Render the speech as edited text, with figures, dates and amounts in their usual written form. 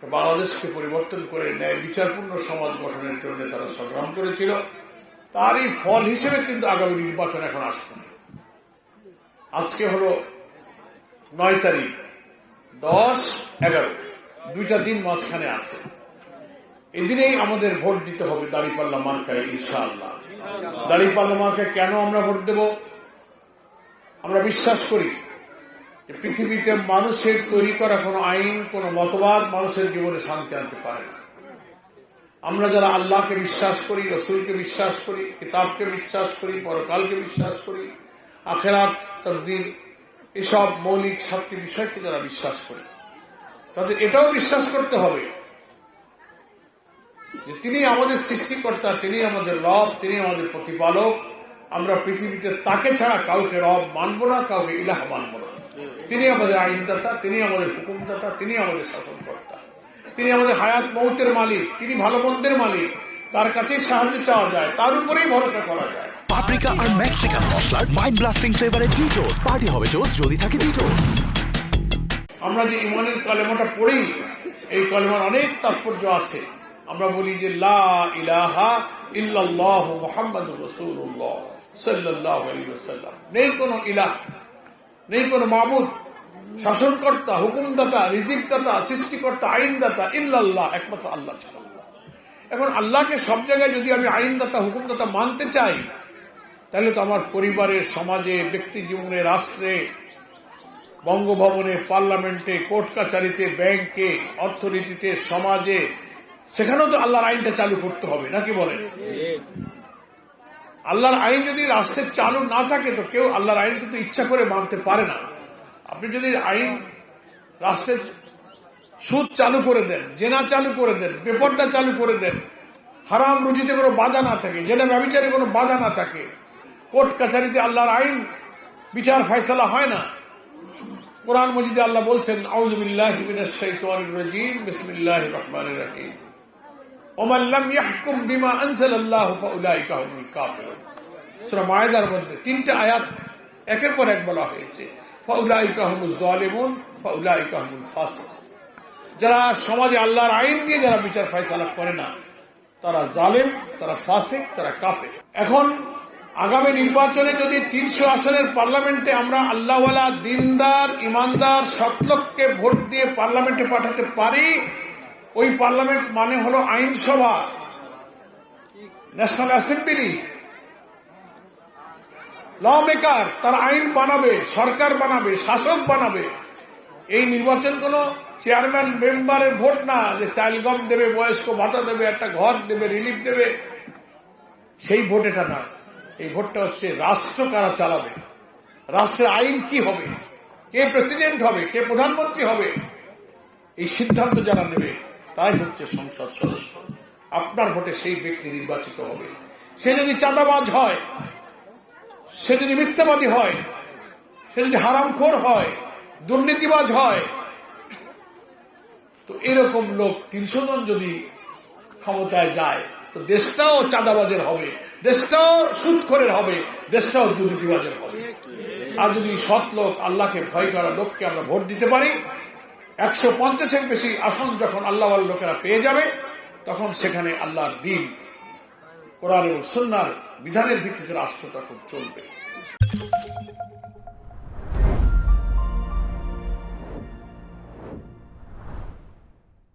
বাংলাদেশকে পরিবর্তন করে ন্যায় বিচারপূর্ণ সমাজ গঠনের জন্য তারা সংগ্রাম করেছিল। তারই ফল হিসেবে কিন্তু আগামী নির্বাচন এখন আসতেছে। আজকে হলো 9 তারিখ, 10, 11, 2টা দিন মাঝখানে আছে। এদিনেই আমাদের ভোট দিতে হবে দাঁড়িপাল্লা মার্কায় ইনশাআল্লাহ। দাঁড়িপাল্লা মার্কায় কেন আমরা ভোট দেব? আমরা বিশ্বাস করি যে পৃথিবীতে মানুষের তৈরি করা কোনো আইন, কোনো মতবাদ মানুষের জীবনে শান্তি আনতে পারে না। আমরা যারা আল্লাহকে বিশ্বাস করি, রসুলকে বিশ্বাস করি, কিতাবকে বিশ্বাস করি, পরকালকে বিশ্বাস করি, আখিরাত, তাকদীর, এসব মৌলিক 7টি বিষয়কে যারা বিশ্বাস করি, তাদের এটাও বিশ্বাস করতে হবে যে তিনি আমাদের সৃষ্টিকর্তা, তিনি আমাদের রব, তিনি আমাদের প্রতিপালক। আমরা পৃথিবীতে তাকে ছাড়া কাউকে রব মানব না, কাউকে ইলাহ মানব না। তিনি আমাদের আইনদাতা, তিনি আমাদের হুকুমদাতা, তিনি আমাদের শাসনকর্তা, তিনি আমাদের হায়াত মৌতের মালিক, তিনি ভালো মন্দের মালিক। তার কাছেই সাহায্য চাওয়া যায়, তার উপরেই ভরসা করা যায়। পাপরিকা আর মেক্সিকান মশলার মাইন্ড ব্লাস্টিং ফ্লেভারে ডিটোস পার্টি হবে জোস যদি থাকে ডিটোস। আমরা যে ইমানের কালেমাটা পড়ি, এই কালেমার অনেক তাৎপর্য আছে। আমরা বলি যে লা ইলাহা ইল্লাল্লাহু মুহাম্মাদুর রাসূলুল্লাহ সাল্লাল্লাহু আলাইহি ওয়াসাল্লাম। নেই কোনো ইলাহ, নেই কোনো মাবুদ, শাসনকর্তা, হুকুমদাতা, রিজিকদাতা, সৃষ্টিকর্তা, আইনদাতা ইল্লাল্লাহ, একমাত্র আল্লাহ ছাড়া। এখন আল্লাহকে সব জায়গায় যদি আমি আইনদাতা, হুকুমদাতা মানতে চাই, তাহলে তো আমার পরিবারের, সমাজে, ব্যক্তি জীবনে, রাষ্ট্রে, বঙ্গভবনে, পার্লামেন্টে, কোর্ট কাছারিতে, ব্যাংকে, অর্থনীতিতে, সমাজে, সেখানেও তো আল্লাহর আইনটা চালু করতে হবে, নাকি বলেন? আল্লাহর আইন যদি রাষ্ট্রে চালু না থাকে তো কেউ আল্লাহর আইন কিন্তু ইচ্ছা করে মানতে পারে না। আপনি যদি আইন রাষ্ট্রের সুদ চালু করে দেন, জেনা চালু করে দেন, বেপর্দা চালু করে দেন, হারাম রুজিতে কোনো বাধা না থাকে, জেনা ব্যভিচারে কোনো বাধা না থাকে, কোর্ট কাছারিতে আল্লাহর আইন বিচার ফয়সালা হয় না। কোরআন মজিদে আল্লাহ বলছেন, আউযু বিল্লাহি মিনাশ শাইতানির রাজীম, বিসমিল্লাহির রহমানির রহিম, ওমান লাম ইয়াহকুম বিমা আনজালাল্লাহু ফাউলাইকা হুমুল কাফিরুন। সূরা মায়েদার মধ্যে 3টা আয়াত একের পর এক বলা হয়েছে, ফাউলাইকা হুমুজ জালিমুন ফাউলাইকা হুমুল ফাসিকুন। যারা সমাজে আল্লাহর আইন দিয়ে যারা বিচার ফয়সালা করে না, তারা জালেম, তারা ফাসিক, তারা কাফের। এখন আগামী নির্বাচনে যদি 300 আসনের পার্লামেন্টে আমরা আল্লাহওয়ালা, দিনদার, ইমানদার, সৎলোককে ভোট দিয়ে পার্লামেন্টে পাঠাতে পারি, ওই পার্লামেন্ট মানে হলো আইনসভা, ন্যাশনাল অ্যাসেম্বলি, ল মেকার। তারা আইন বানাবে, সরকার বানাবে, শাসক বানাবে। এই নির্বাচন কোন চেয়ারম্যান মেম্বারের ভোট না যে চাল গম দেবে, বয়স্ক ভাতা দেবে, একটা ঘর দেবে, রিলিফ দেবে, সেই ভোট এটা না। এই ভোটটা হচ্ছে রাষ্ট্র কারা চালাবে, রাষ্ট্রের আইন কি হবে, কে প্রেসিডেন্ট হবে, কে প্রধানমন্ত্রী হবে, এই সিদ্ধান্ত যারা নেবে তাই হচ্ছে সংসদ সদস্য। আপনার ভোটে সেই ব্যক্তি নির্বাচিত হবে। সে যদি চাঁদাবাজ হয়, সে যদি মিথ্যাবাদী হয়, সে যদি হারামখোর হয়, দুর্নীতিবাজ হয়, তো এরকম লোক 300 জন যদি ক্ষমতায় যায়, তো দেশটাও চাঁদাবাজের হবে, দেশটাও সুদখোরের হবে, দেশটাও দুর্নীতিবাজের হবে। আর যদি সৎ লোক, আল্লাহকে ভয় করা লোককে আমরা ভোট দিতে পারি, 150-এর বেশি আসন যখন আল্লাহওয়ালা লোকেরা পেয়ে যাবে, তখন সেখানে আল্লাহর দ্বীন, কোরআন এবং সুন্নাহর বিধানের ভিত্তিতে রাষ্ট্র তখন চলবে।